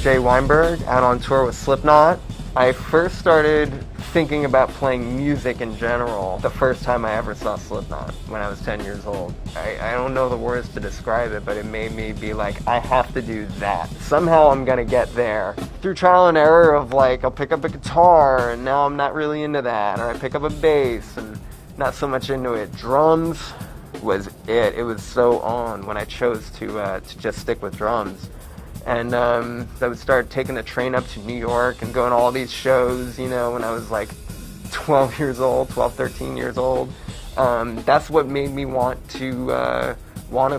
Weinberg, out on tour with Slipknot. I first started thinking about playing music in general the first time I ever saw Slipknot, when I was 10 years old. I don't know the words to describe it, but it made me be like, I have to do that. Somehow I'm gonna get there. Through trial and error of like, I'll pick up a guitar and now I'm not really into that, or I pick up a bass and not so much into it. Drums was it. It was so on when I chose to just stick with drums. And I would start taking the train up to New York and going to all these shows, you know, when I was like 12 years old, 12, 13 years old. That's what made me want to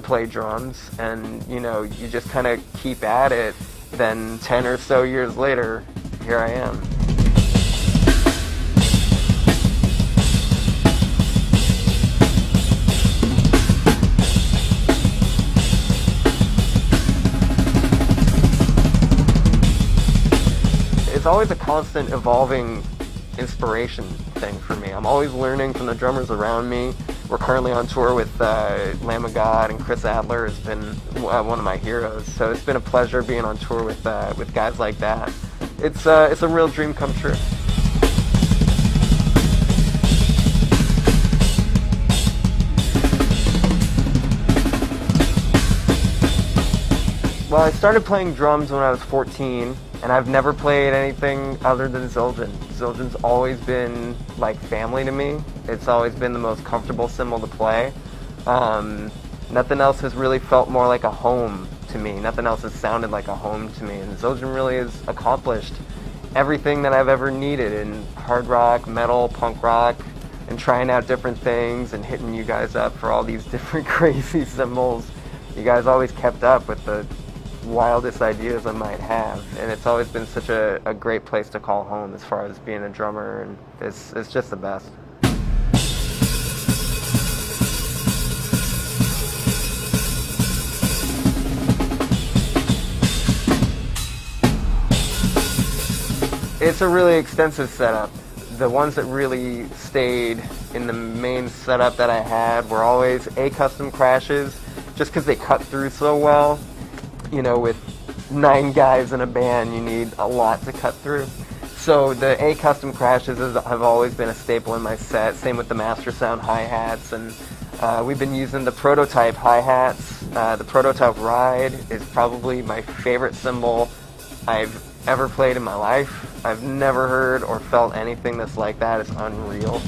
play drums. And, you know, you just kind of keep at it. Then 10 or so years later, here I am. It's always a constant evolving inspiration thing for me. I'm always learning from the drummers around me. We're currently on tour with Lamb of God, and Chris Adler has been one of my heroes. So it's been a pleasure being on tour with guys like that. It's a real dream come true. Well, I started playing drums when I was 14. And I've never played anything other than Zildjian. Zildjian's always been like family to me. It's always been the most comfortable cymbal to play. Nothing else has really felt more like a home to me. Nothing else has sounded like a home to me. And Zildjian really has accomplished everything that I've ever needed in hard rock, metal, punk rock, and trying out different things and hitting you guys up for all these different crazy cymbals. You guys always kept up with the wildest ideas I might have, and it's always been such a great place to call home as far as being a drummer, and it's just the best. It's a really extensive setup. The ones that really stayed in the main setup that I had were always A custom crashes, just because they cut through so well. You know, with 9 guys in a band, you need a lot to cut through. So the A custom crashes have always been a staple in my set. Same with the Master Sound hi-hats, and we've been using the prototype hi-hats. The prototype ride is probably my favorite cymbal I've ever played in my life. I've never heard or felt anything that's like that. It's unreal.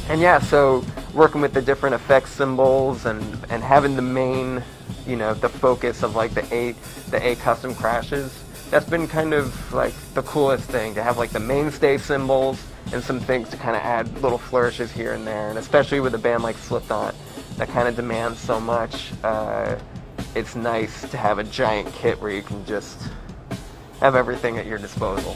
And yeah, so working with the different effects symbols and having the main, you know, the focus of like the A custom crashes, that's been kind of like the coolest thing, to have like the mainstay symbols and some things to kind of add little flourishes here and there. And especially with a band like Slipknot that kind of demands so much, it's nice to have a giant kit where you can just have everything at your disposal.